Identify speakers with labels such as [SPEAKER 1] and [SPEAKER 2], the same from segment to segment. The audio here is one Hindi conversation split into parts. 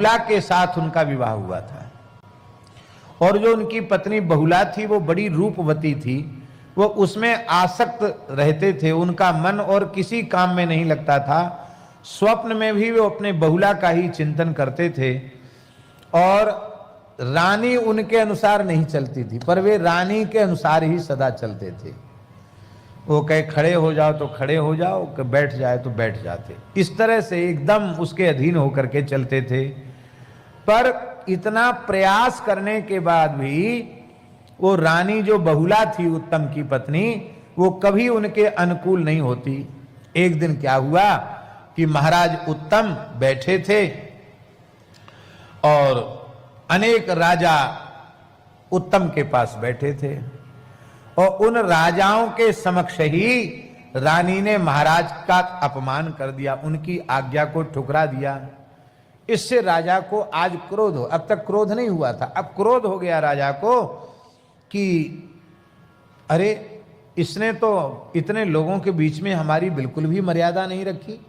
[SPEAKER 1] बहुला के साथ उनका विवाह हुआ था। और जो उनकी पत्नी बहुला थी वो बड़ी रूपवती थी, वो उसमें आसक्त रहते थे, उनका मन और किसी काम में नहीं लगता था। स्वप्न में भी वो अपने बहुला का ही चिंतन करते थे और रानी उनके अनुसार नहीं चलती थी, पर वे रानी के अनुसार ही सदा चलते थे। वो कहे खड़े हो जाओ तो खड़े हो जाओ, कि बैठ जाए तो बैठ जाते। इस तरह से एकदम उसके अधीन होकर के चलते थे। पर इतना प्रयास करने के बाद भी वो रानी जो बहुला थी उत्तम की पत्नी, वो कभी उनके अनुकूल नहीं होती। एक दिन क्या हुआ कि महाराज उत्तम बैठे थे और अनेक राजा उत्तम के पास बैठे थे और उन राजाओं के समक्ष ही रानी ने महाराज का अपमान कर दिया, उनकी आज्ञा को ठुकरा दिया। इससे राजा को आज क्रोध हो, अब तक क्रोध नहीं हुआ था, अब क्रोध हो गया राजा को कि अरे इसने तो इतने लोगों के बीच में हमारी बिल्कुल भी मर्यादा नहीं रखी।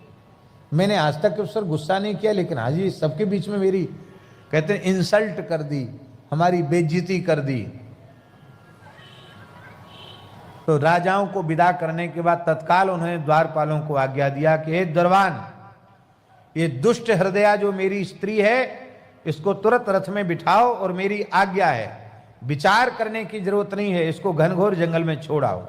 [SPEAKER 1] मैंने आज तक उस पर गुस्सा नहीं किया, लेकिन आज ही सबके बीच में मेरी, कहते हैं, इंसल्ट कर दी, हमारी बेइज्जती कर दी। तो राजाओं को विदा करने के बाद तत्काल उन्होंने द्वारपालों को आज्ञा दिया कि हे दरबान, ये दुष्ट हृदया जो मेरी स्त्री है इसको तुरंत रथ में बिठाओ और मेरी आज्ञा है, विचार करने की जरूरत नहीं है, इसको घनघोर जंगल में छोड़ाओ।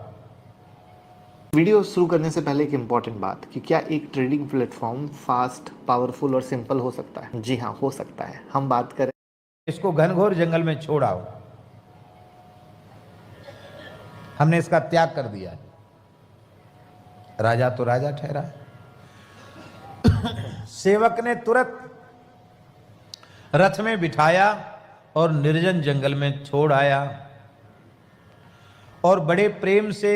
[SPEAKER 2] वीडियो शुरू करने से पहले एक इम्पॉर्टेंट बात कि क्या एक ट्रेडिंग प्लेटफॉर्म फास्ट, पावरफुल और सिंपल हो सकता है? जी हाँ, हो सकता है। हम बात करें,
[SPEAKER 1] इसको घनघोर जंगल में छोड़ाओ। हमने इसका त्याग कर दिया। राजा तो राजा ठहरा। सेवक ने तुरंत रथ में बिठाया और निर्जन जंगल में छोड़ आया और बड़े प्रेम से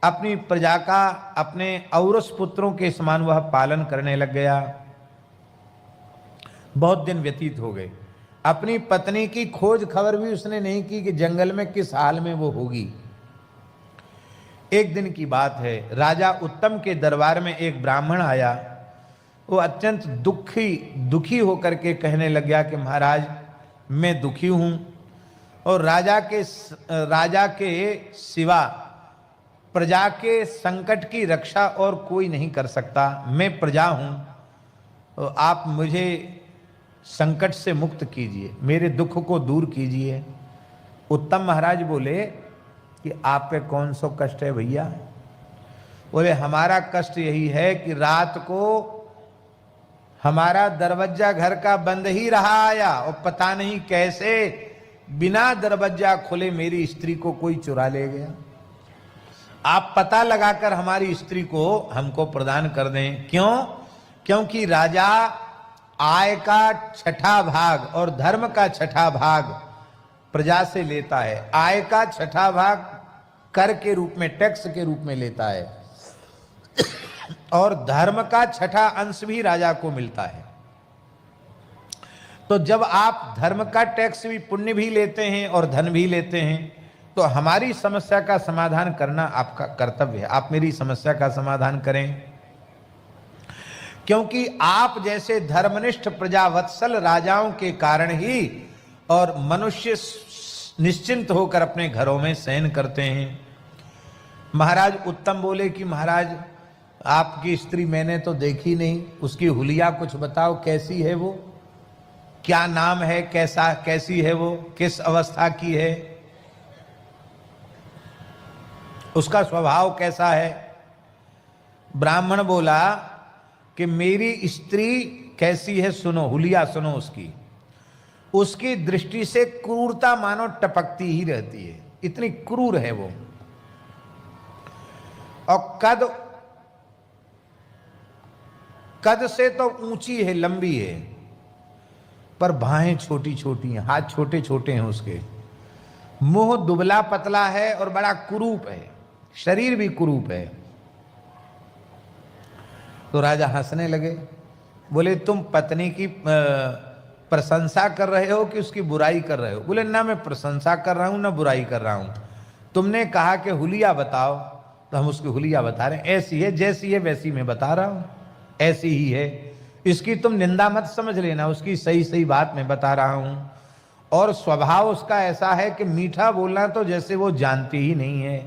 [SPEAKER 1] अपनी प्रजा का अपने औरस पुत्रों के समान वह पालन करने लग गया। बहुत दिन व्यतीत हो गए, अपनी पत्नी की खोज खबर भी उसने नहीं की कि जंगल में किस हाल में वो होगी। एक दिन की बात है, राजा उत्तम के दरबार में एक ब्राह्मण आया। वो अत्यंत दुखी होकर के कहने लग गया कि महाराज मैं दुखी हूं और राजा के सिवा प्रजा के संकट की रक्षा और कोई नहीं कर सकता। मैं प्रजा हूं, तो आप मुझे संकट से मुक्त कीजिए, मेरे दुख को दूर कीजिए। उत्तम महाराज बोले कि आप पे कौन सा कष्ट है भैया? बोले हमारा कष्ट यही है कि रात को हमारा दरवाजा घर का बंद ही रहा आया और पता नहीं कैसे बिना दरवाजा खुले मेरी स्त्री को कोई चुरा ले गया। आप पता लगाकर हमारी स्त्री को हमको प्रदान कर दें। क्यों? क्योंकि राजा आय का छठा भाग और धर्म का छठा भाग प्रजा से लेता है। आय का छठा भाग कर के रूप में, टैक्स के रूप में लेता है और धर्म का छठा अंश भी राजा को मिलता है। तो जब आप धर्म का टैक्स भी, पुण्य भी लेते हैं और धन भी लेते हैं, तो हमारी समस्या का समाधान करना आपका कर्तव्य है। आप मेरी समस्या का समाधान करें, क्योंकि आप जैसे धर्मनिष्ठ प्रजावत्सल राजाओं के कारण ही और मनुष्य निश्चिंत होकर अपने घरों में शयन करते हैं। महाराज उत्तम बोले कि महाराज आपकी स्त्री मैंने तो देखी नहीं, उसकी हुलिया कुछ बताओ, कैसी है वो, क्या नाम है, कैसी है वो, किस अवस्था की है, उसका स्वभाव कैसा है? ब्राह्मण बोला कि मेरी स्त्री कैसी है सुनो, हुलिया सुनो उसकी। उसकी दृष्टि से क्रूरता मानो टपकती ही रहती है, इतनी क्रूर है वो। और कद से तो ऊंची है, लंबी है, पर बाहें छोटी छोटी हैं, हाथ छोटे छोटे हैं उसके, मुंह दुबला पतला है और बड़ा कुरूप है, शरीर भी कुरूप है। तो राजा हंसने लगे, बोले तुम पत्नी की प्रशंसा कर रहे हो कि उसकी बुराई कर रहे हो? बोले ना मैं प्रशंसा कर रहा हूं ना बुराई कर रहा हूं। तुमने कहा कि हुलिया बताओ, तो हम उसकी हुलिया बता रहे हैं। ऐसी है, जैसी है वैसी मैं बता रहा हूं, ऐसी ही है। इसकी तुम निंदा मत समझ लेना, उसकी सही सही बात मैं बता रहा हूं। और स्वभाव उसका ऐसा है कि मीठा बोलना तो जैसे वो जानती ही नहीं है।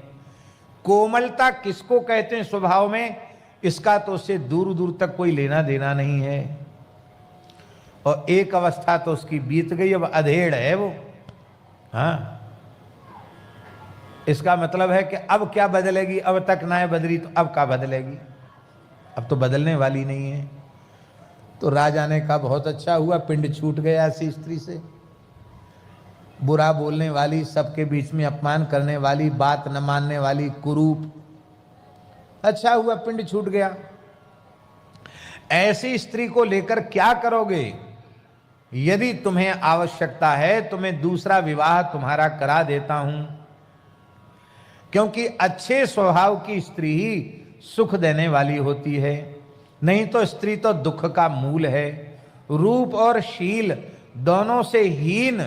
[SPEAKER 1] कोमलता किसको कहते हैं स्वभाव में, इसका तो उससे दूर दूर तक कोई लेना देना नहीं है। और एक अवस्था तो उसकी बीत गई, अब अधेड़ है वो। हाँ, इसका मतलब है कि अब क्या बदलेगी, अब तक ना बदली तो अब क्या बदलेगी, अब तो बदलने वाली नहीं है। तो राजा ने कहा बहुत अच्छा हुआ, पिंड छूट गया ऐसी स्त्री से। बुरा बोलने वाली, सबके बीच में अपमान करने वाली, बात न मानने वाली, कुरूप, अच्छा हुआ पिंड छूट गया। ऐसी स्त्री को लेकर क्या करोगे? यदि तुम्हें आवश्यकता है तो मैं दूसरा विवाह तुम्हारा करा देता हूं, क्योंकि अच्छे स्वभाव की स्त्री ही सुख देने वाली होती है, नहीं तो स्त्री तो दुख का मूल है। रूप और शील दोनों से हीन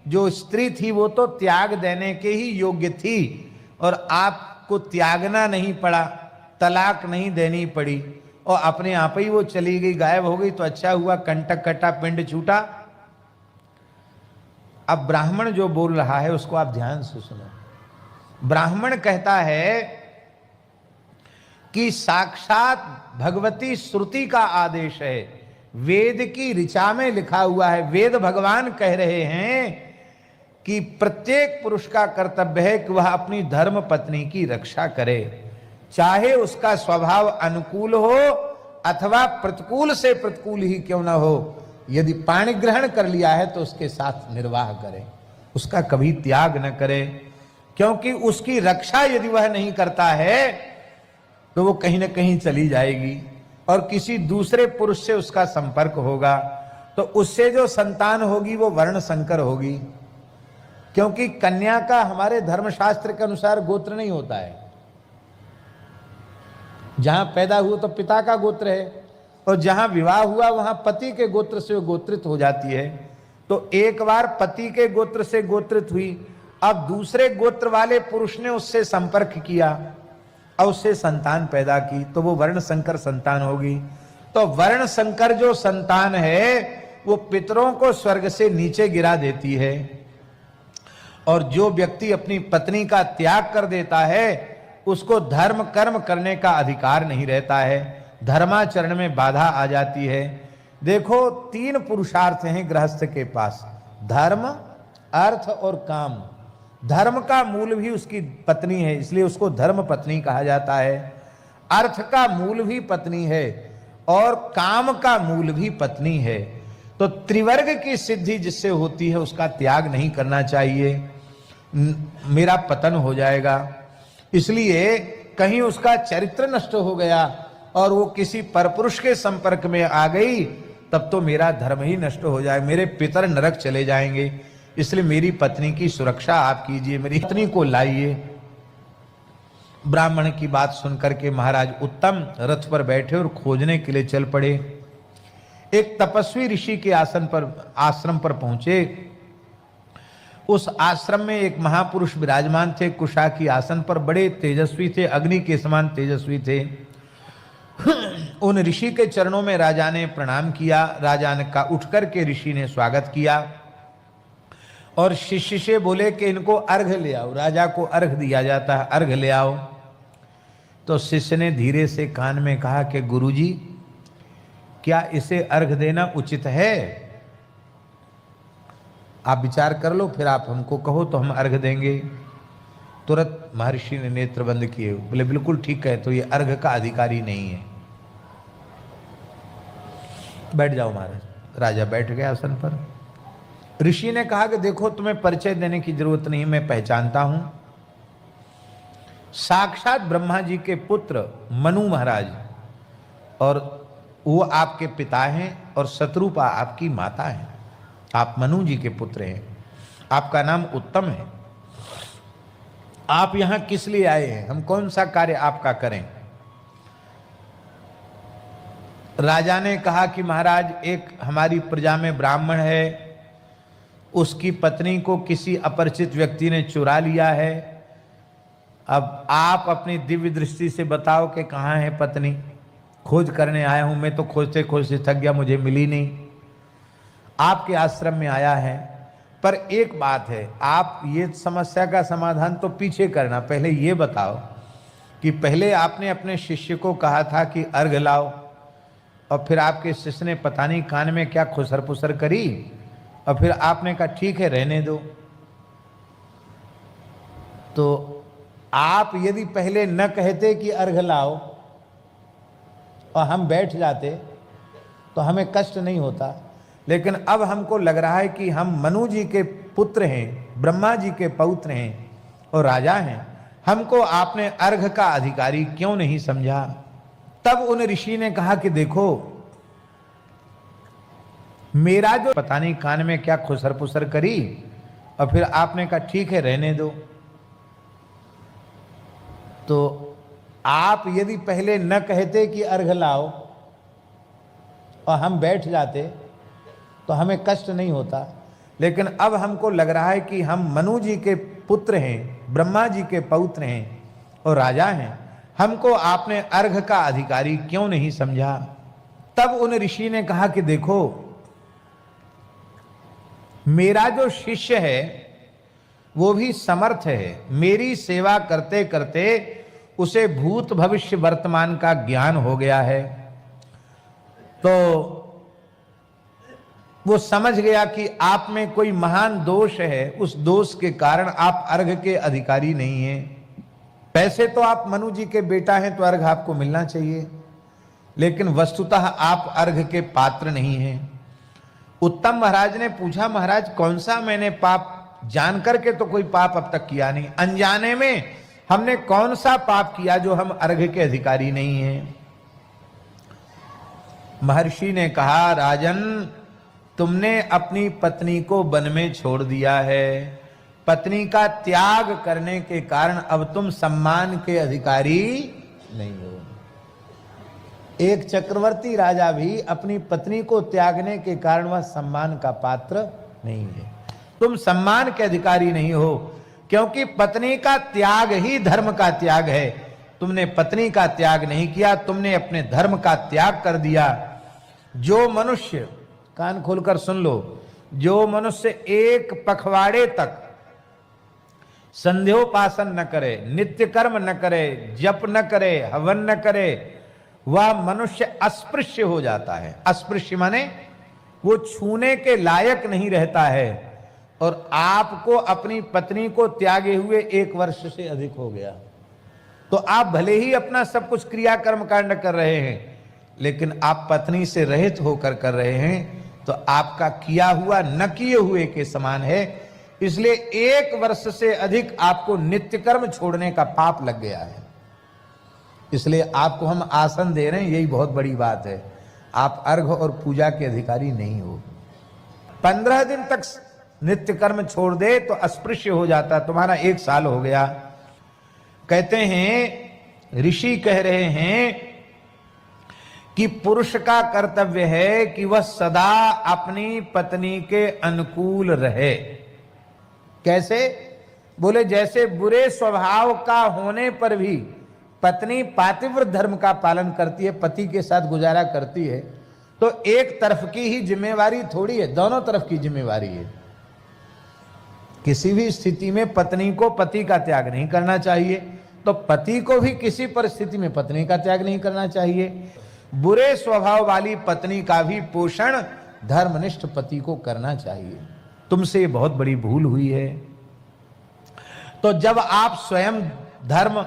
[SPEAKER 1] जो स्त्री थी वो तो त्याग देने के ही योग्य थी, और आपको त्यागना नहीं पड़ा, तलाक नहीं देनी पड़ी, और अपने आप ही वो चली गई, गायब हो गई। तो अच्छा हुआ, कंटक कटा, पिंड छूटा। अब ब्राह्मण जो बोल रहा है उसको आप ध्यान से सुनो। ब्राह्मण कहता है कि साक्षात भगवती श्रुति का आदेश है, वेद की ऋचा में लिखा हुआ है। वेद भगवान कह रहे हैं कि प्रत्येक पुरुष का कर्तव्य है कि वह अपनी धर्म पत्नी की रक्षा करे, चाहे उसका स्वभाव अनुकूल हो अथवा प्रतिकूल से प्रतिकूल ही क्यों न हो। यदि पाणी ग्रहण कर लिया है तो उसके साथ निर्वाह करे, उसका कभी त्याग न करे, क्योंकि उसकी रक्षा यदि वह नहीं करता है तो वो कहीं न कहीं चली जाएगी और किसी दूसरे पुरुष से उसका संपर्क होगा, तो उससे जो संतान होगी वो वर्ण संकर होगी। क्योंकि कन्या का हमारे धर्मशास्त्र के अनुसार गोत्र नहीं होता है। जहां पैदा हुआ तो पिता का गोत्र है, और जहां विवाह हुआ वहां पति के गोत्र से गोत्रित हो जाती है। तो एक बार पति के गोत्र से गोत्रित हुई, अब दूसरे गोत्र वाले पुरुष ने उससे संपर्क किया और उससे संतान पैदा की, तो वो वर्ण संकर संतान होगी। तो वर्ण संकर जो संतान है वो पितरों को स्वर्ग से नीचे गिरा देती है, और जो व्यक्ति अपनी पत्नी का त्याग कर देता है उसको धर्म कर्म करने का अधिकार नहीं रहता है, धर्माचरण में बाधा आ जाती है। देखो, 3 पुरुषार्थ हैं गृहस्थ के पास, धर्म, अर्थ और काम। धर्म का मूल भी उसकी पत्नी है, इसलिए उसको धर्म पत्नी कहा जाता है। अर्थ का मूल भी पत्नी है और काम का मूल भी पत्नी है। तो त्रिवर्ग की सिद्धि जिससे होती है उसका त्याग नहीं करना चाहिए, मेरा पतन हो जाएगा। इसलिए कहीं उसका चरित्र नष्ट हो गया और वो किसी परपुरुष के संपर्क में आ गई, तब तो मेरा धर्म ही नष्ट हो जाए, मेरे पितर नरक चले जाएंगे। इसलिए मेरी पत्नी की सुरक्षा आप कीजिए, मेरी पत्नी को लाइए। ब्राह्मण की बात सुनकर के महाराज उत्तम रथ पर बैठे और खोजने के लिए चल पड़े। एक तपस्वी ऋषि के आश्रम पर पहुंचे। उस आश्रम में एक महापुरुष विराजमान थे, कुशा की आसन पर, बड़े तेजस्वी थे, अग्नि के समान तेजस्वी थे। उन ऋषि के चरणों में राजा ने प्रणाम किया। राजा ने का उठ करके ऋषि ने स्वागत किया और शिष्य से बोले कि इनको अर्घ ले आओ। राजा को अर्घ दिया जाता है, अर्घ ले आओ। तो शिष्य ने धीरे से कान में कहा कि गुरुजी, क्या इसे अर्घ देना उचित है? आप विचार कर लो, फिर आप हमको कहो तो हम अर्घ देंगे। तुरंत महर्षि ने नेत्र बंद किए, बोले बिल्कुल ठीक है, तो ये अर्घ का अधिकारी नहीं है, बैठ जाओ महाराज। राजा बैठ गया आसन पर। ऋषि ने कहा कि देखो, तुम्हें परिचय देने की जरूरत नहीं, मैं पहचानता हूं, साक्षात ब्रह्मा जी के पुत्र मनु महाराज, और वो आपके पिता हैं और शत्रुपा आपकी माता हैं। आप मनु जी के पुत्र हैं, आपका नाम उत्तम है। आप यहां किस लिए आए हैं? हम कौन सा कार्य आपका करें? राजा ने कहा कि महाराज, एक हमारी प्रजा में ब्राह्मण है, उसकी पत्नी को किसी अपरिचित व्यक्ति ने चुरा लिया है। अब आप अपनी दिव्य दृष्टि से बताओ कि कहाँ है पत्नी। खोज करने आया हूं, मैं तो खोजते खोजते थक गया, मुझे मिली नहीं, आपके आश्रम में आया है। पर एक बात है, आप ये समस्या का समाधान तो पीछे करना, पहले ये बताओ कि पहले आपने अपने शिष्य को कहा था कि अर्घ लाओ, और फिर आपके शिष्य ने पता नहीं कान में क्या खुसर पुसर करी, और फिर आपने कहा ठीक है रहने दो। तो आप यदि पहले न कहते कि अर्घ लाओ और हम बैठ जाते तो हमें कष्ट नहीं होता, लेकिन अब हमको लग रहा है कि हम मनु जी के पुत्र हैं, ब्रह्मा जी के पौत्र हैं और राजा हैं, हमको आपने अर्घ का अधिकारी क्यों नहीं समझा। तब उन ऋषि ने कहा कि देखो, मेरा जो पता नहीं कान में क्या खुसर पुसर करी, और फिर आपने कहा ठीक है रहने दो। तो आप यदि पहले न कहते कि अर्घ लाओ और हम बैठ जाते तो हमें कष्ट नहीं होता, लेकिन अब हमको लग रहा है कि हम मनु जी के पुत्र हैं, ब्रह्मा जी के पौत्र हैं और राजा हैं, हमको आपने अर्घ का अधिकारी क्यों नहीं समझा। तब उन ऋषि ने कहा कि देखो, मेरा जो शिष्य है वो भी समर्थ है, मेरी सेवा करते करते उसे भूत भविष्य वर्तमान का ज्ञान हो गया है, तो वो समझ गया कि आप में कोई महान दोष है, उस दोष के कारण आप अर्घ के अधिकारी नहीं हैं। पैसे तो आप मनु जी के बेटा हैं तो अर्घ आपको मिलना चाहिए, लेकिन वस्तुतः आप अर्घ के पात्र नहीं हैं। उत्तम महाराज ने पूछा, महाराज कौन सा मैंने पाप, जान करके तो कोई पाप अब तक किया नहीं, अनजाने में हमने कौन सा पाप किया जो हम अर्घ के अधिकारी नहीं हैं। महर्षि ने कहा, राजन तुमने अपनी पत्नी को वन में छोड़ दिया है, पत्नी का त्याग करने के कारण अब तुम सम्मान के अधिकारी नहीं हो। एक चक्रवर्ती राजा भी अपनी पत्नी को त्यागने के कारण वह सम्मान का पात्र नहीं है। तुम सम्मान के अधिकारी नहीं हो, क्योंकि पत्नी का त्याग ही धर्म का त्याग है। तुमने पत्नी का त्याग नहीं किया, तुमने अपने धर्म का त्याग कर दिया। जो मनुष्य, कान खोलकर सुन लो, जो मनुष्य एक पखवाड़े तक संध्योपासन न करे, नित्य कर्म न करे, जप न करे, हवन न करे, वह मनुष्य अस्पृश्य हो जाता है। अस्पृश्य माने वो छूने के लायक नहीं रहता है। और आपको अपनी पत्नी को त्यागे हुए 1 वर्ष से अधिक हो गया, तो आप भले ही अपना सब कुछ क्रिया कर्म कांड कर रहे हैं, लेकिन आप पत्नी से रहित होकर कर रहे हैं, तो आपका किया हुआ न किए हुए के समान है। इसलिए 1 वर्ष से अधिक आपको नित्य कर्म छोड़ने का पाप लग गया है। इसलिए आपको हम आसन दे रहे हैं, यही बहुत बड़ी बात है। आप अर्घ और पूजा के अधिकारी नहीं हो। 15 दिन तक नित्य कर्म छोड़ दे तो अस्पृश्य हो जाता। तुम्हारा 1 साल हो गया। कहते हैं, ऋषि कह रहे हैं कि पुरुष का कर्तव्य है कि वह सदा अपनी पत्नी के अनुकूल रहे। कैसे? बोले जैसे बुरे स्वभाव का होने पर भी पत्नी पातिव्रत धर्म का पालन करती है, पति के साथ गुजारा करती है, तो एक तरफ की ही जिम्मेवारी थोड़ी है, दोनों तरफ की जिम्मेवारी है। किसी भी स्थिति में पत्नी को पति का त्याग नहीं करना चाहिए, तो पति को भी किसी परिस्थिति में पत्नी का त्याग नहीं करना चाहिए। बुरे स्वभाव वाली पत्नी का भी पोषण धर्मनिष्ठ पति को करना चाहिए। तुमसे ये बहुत बड़ी भूल हुई है। तो जब आप स्वयं धर्म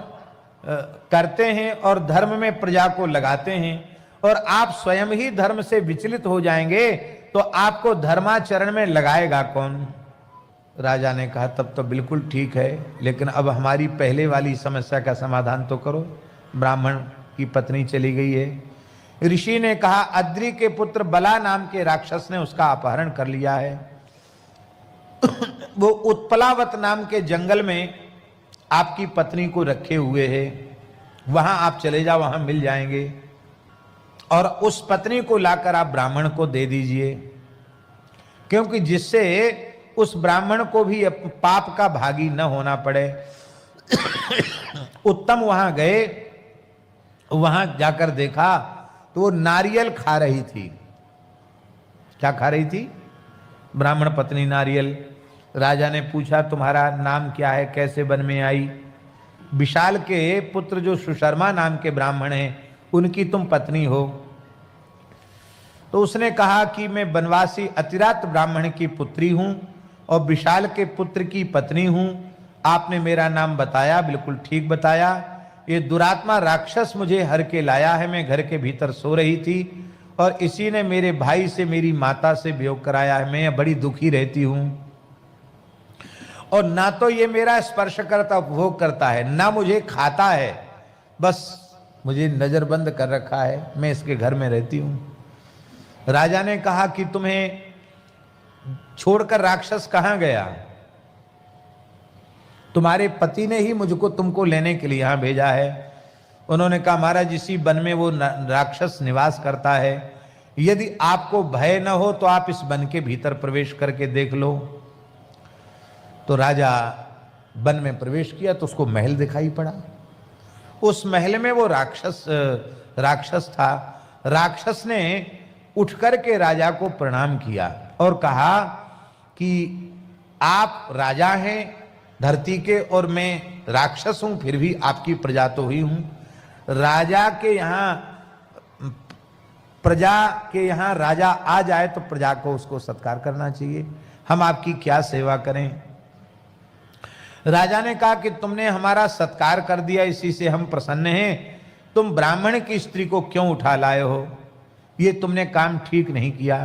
[SPEAKER 1] करते हैं और धर्म में प्रजा को लगाते हैं, और आप स्वयं ही धर्म से विचलित हो जाएंगे, तो आपको धर्माचरण में लगाएगा कौन? राजा ने कहा, तब तो बिल्कुल ठीक है, लेकिन अब हमारी पहले वाली समस्या का समाधान तो करो। ब्राह्मण की पत्नी चली गई है। ऋषि ने कहा, अद्रि के पुत्र बला नाम के राक्षस ने उसका अपहरण कर लिया है। वो उत्पलावत नाम के जंगल में आपकी पत्नी को रखे हुए है, वहां आप चले जाओ, वहां मिल जाएंगे, और उस पत्नी को लाकर आप ब्राह्मण को दे दीजिए, क्योंकि जिससे उस ब्राह्मण को भी पाप का भागी न होना पड़े। उत्तम वहां गए, वहां जाकर देखा तो वो नारियल खा रही थी। क्या खा रही थी? ब्राह्मण पत्नी नारियल। राजा ने पूछा तुम्हारा नाम क्या है, कैसे वन में आई? विशाल के पुत्र जो सुशर्मा नाम के ब्राह्मण हैं उनकी तुम पत्नी हो। तो उसने कहा कि मैं वनवासी अतिरात ब्राह्मण की पुत्री हूं और विशाल के पुत्र की पत्नी हूं। आपने मेरा नाम बताया, बिल्कुल ठीक बताया। ये दुरात्मा राक्षस मुझे हर के लाया है। मैं घर के भीतर सो रही थी और इसी ने मेरे भाई से मेरी माता से वियोग कराया है। मैं बड़ी दुखी रहती हूं और ना तो ये मेरा स्पर्श करता उपभोग करता है, ना मुझे खाता है, बस मुझे नजरबंद कर रखा है। मैं इसके घर में रहती हूं। राजा ने कहा कि तुम्हें छोड़कर राक्षस कहां गया? तुम्हारे पति ने ही मुझको तुमको लेने के लिए यहां भेजा है। उन्होंने कहा महाराज इसी वन में वो राक्षस निवास करता है। यदि आपको भय न हो तो आप इस वन के भीतर प्रवेश करके देख लो। तो राजा वन में प्रवेश किया तो उसको महल दिखाई पड़ा। उस महल में वो राक्षस था। राक्षस ने उठ करके राजा को प्रणाम किया और कहा कि आप राजा हैं धरती के और मैं राक्षस हूं, फिर भी आपकी प्रजा तो हुई हूं। राजा के यहां प्रजा के यहां राजा आ जाए तो प्रजा को उसको सत्कार करना चाहिए। हम आपकी क्या सेवा करें? राजा ने कहा कि तुमने हमारा सत्कार कर दिया, इसी से हम प्रसन्न हैं। तुम ब्राह्मण की स्त्री को क्यों उठा लाए हो? ये तुमने काम ठीक नहीं किया।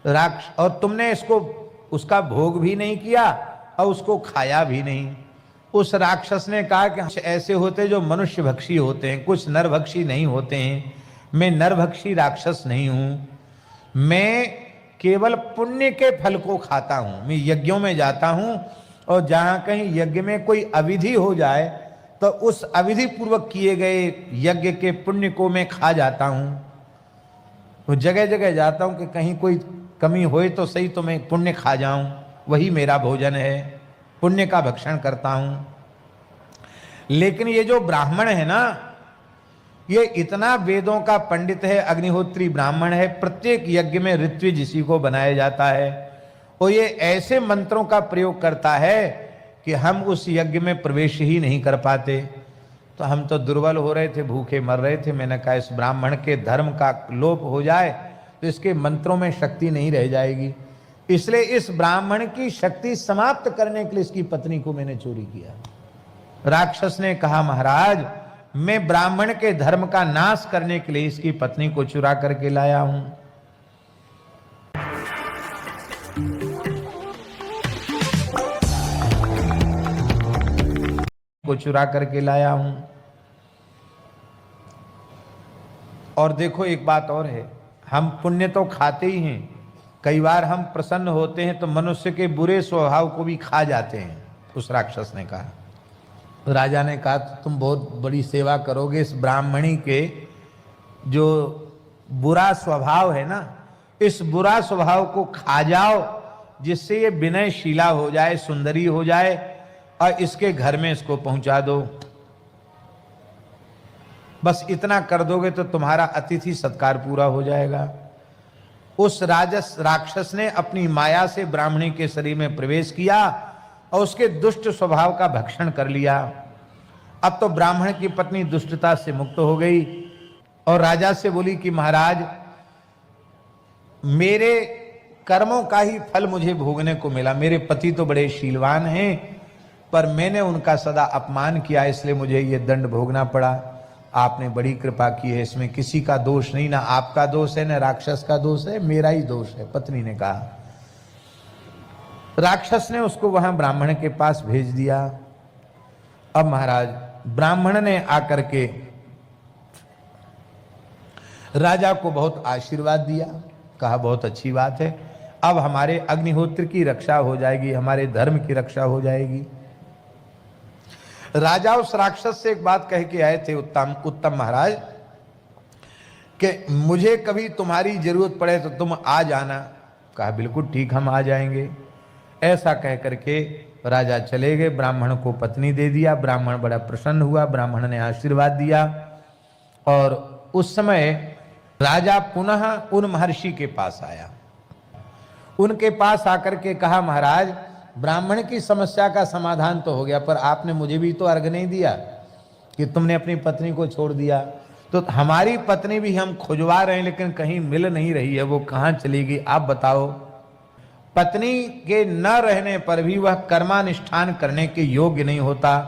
[SPEAKER 1] और तुमने इसको उसका भोग भी नहीं किया और उसको खाया भी नहीं। उस राक्षस ने कहा कि कुछ ऐसे होते जो मनुष्य भक्षी होते हैं, कुछ नरभक्षी नहीं होते हैं। मैं नरभक्षी राक्षस नहीं हूं। मैं केवल पुण्य के फल को खाता हूं। मैं यज्ञों में जाता हूं और जहां कहीं यज्ञ में कोई अविधि हो जाए तो उस अविधि पूर्वक किए गए यज्ञ के पुण्य को मैं खा जाता हूं। तो जगह जगह जाता हूं कि कहीं कोई कमी होए तो सही तो मैं पुण्य खा जाऊं, वही मेरा भोजन है, पुण्य का भक्षण करता हूं। लेकिन ये जो ब्राह्मण है ना, ये इतना वेदों का पंडित है, अग्निहोत्री ब्राह्मण है। प्रत्येक यज्ञ में ऋत्विज इसी को बनाया जाता है और ये ऐसे मंत्रों का प्रयोग करता है कि हम उस यज्ञ में प्रवेश ही नहीं कर पाते। तो हम तो दुर्बल हो रहे थे, भूखे मर रहे थे। मैंने कहा इस ब्राह्मण के धर्म का लोप हो जाए तो इसके मंत्रों में शक्ति नहीं रह जाएगी। इसलिए इस ब्राह्मण की शक्ति समाप्त करने के लिए इसकी पत्नी को मैंने चोरी किया। राक्षस ने कहा महाराज मैं ब्राह्मण के धर्म का नाश करने के लिए इसकी पत्नी को चुरा करके लाया हूं। को चुरा करके लाया हूं। और देखो एक बात और है, हम पुण्य तो खाते ही हैं, कई बार हम प्रसन्न होते हैं तो मनुष्य के बुरे स्वभाव को भी खा जाते हैं। उस राक्षस ने कहा। तो राजा ने कहा तुम बहुत बड़ी सेवा करोगे, इस ब्राह्मणी के जो बुरा स्वभाव है ना, इस बुरा स्वभाव को खा जाओ जिससे ये विनयशीला हो जाए, सुंदरी हो जाए और इसके घर में इसको पहुंचा दो। बस इतना कर दोगे तो तुम्हारा अतिथि सत्कार पूरा हो जाएगा। उस राक्षस ने अपनी माया से ब्राह्मणी के शरीर में प्रवेश किया और उसके दुष्ट स्वभाव का भक्षण कर लिया। अब तो ब्राह्मण की पत्नी दुष्टता से मुक्त हो गई और राजा से बोली कि महाराज मेरे कर्मों का ही फल मुझे भोगने को मिला। मेरे पति तो बड़े शीलवान हैं पर मैंने उनका सदा अपमान किया, इसलिए मुझे ये दंड भोगना पड़ा। आपने बड़ी कृपा की है, इसमें किसी का दोष नहीं, ना आपका दोष है ना राक्षस का दोष है, मेरा ही दोष है। पत्नी ने कहा। राक्षस ने उसको वहां ब्राह्मण के पास भेज दिया। अब महाराज ब्राह्मण ने आकर के राजा को बहुत आशीर्वाद दिया। कहा बहुत अच्छी बात है, अब हमारे अग्निहोत्र की रक्षा हो जाएगी, हमारे धर्म की रक्षा हो जाएगी। राजा उस राक्षस से एक बात कह के आए थे, उत्तम महाराज, कि मुझे कभी तुम्हारी जरूरत पड़े तो तुम आ जाना। कहा बिल्कुल ठीक, हम आ जाएंगे। ऐसा कह करके राजा चले गए, ब्राह्मण को पत्नी दे दिया। ब्राह्मण बड़ा प्रसन्न हुआ, ब्राह्मण ने आशीर्वाद दिया और उस समय राजा पुनः उन महर्षि के पास आया। उनके पास आकर के कहा, महाराज ब्राह्मण की समस्या का समाधान तो हो गया, पर आपने मुझे भी तो अर्घ नहीं दिया कि तुमने अपनी पत्नी को छोड़ दिया। तो हमारी पत्नी भी हम खुजवा रहे हैं लेकिन कहीं मिल नहीं रही है, वो कहाँ चली गई, आप बताओ। पत्नी के न रहने पर भी वह कर्मानुष्ठान करने के योग्य नहीं होता।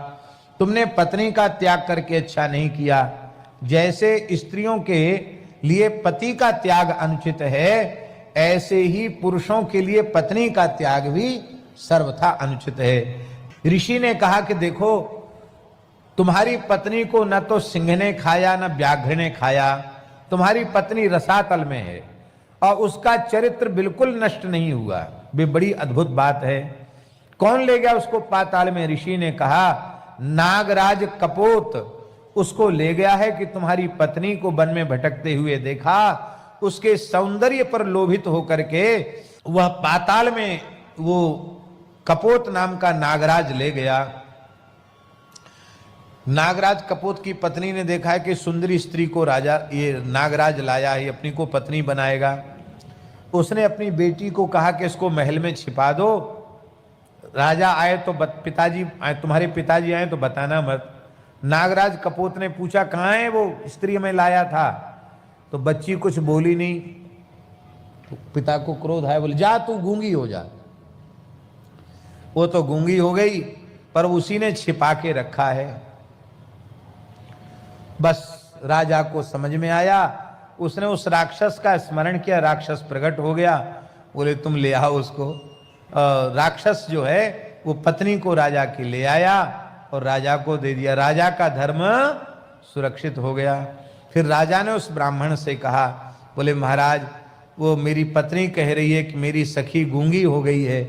[SPEAKER 1] तुमने पत्नी का त्याग करके अच्छा नहीं किया। जैसे स्त्रियों के लिए पति का त्याग अनुचित है, ऐसे ही पुरुषों के लिए पत्नी का त्याग भी सर्वथा अनुचित है। ऋषि ने कहा कि देखो, तुम्हारी पत्नी को न तो सिंह ने खाया न व्याघ्र ने खाया, तुम्हारी पत्नी रसातल में है और उसका चरित्र बिल्कुल नष्ट नहीं हुआ। वे बड़ी अद्भुत बात है। कौन ले गया उसको पाताल में? ऋषि ने कहा, नागराज कपोत उसको ले गया है कि तुम्हारी पत्नी को वन में भटकते हुए देखा, उसके सौंदर्य पर लोभित होकर के वह पाताल में वो कपोत नाम का नागराज ले गया। नागराज कपोत की पत्नी ने देखा है कि सुंदरी स्त्री को राजा ये नागराज लाया है, अपनी को पत्नी बनाएगा। उसने अपनी बेटी को कहा कि इसको महल में छिपा दो, राजा आए तो पिताजी आए, तुम्हारे पिताजी आए तो बताना मत। नागराज कपोत ने पूछा, कहाँ है वो स्त्री में लाया था? तो बच्ची कुछ बोली नहीं। तो पिता को क्रोध आया, बोले जा तू गूंगी हो जा। वो तो गूंगी हो गई, पर उसी ने छिपा के रखा है। बस राजा को समझ में आया, उसने उस राक्षस का स्मरण किया, राक्षस प्रकट हो गया। बोले तुम ले आओ उसको। राक्षस जो है वो पत्नी को राजा की ले आया और राजा को दे दिया। राजा का धर्म सुरक्षित हो गया। फिर राजा ने उस ब्राह्मण से कहा, बोले महाराज वो मेरी पत्नी कह रही है कि मेरी सखी गूंगी हो गई है,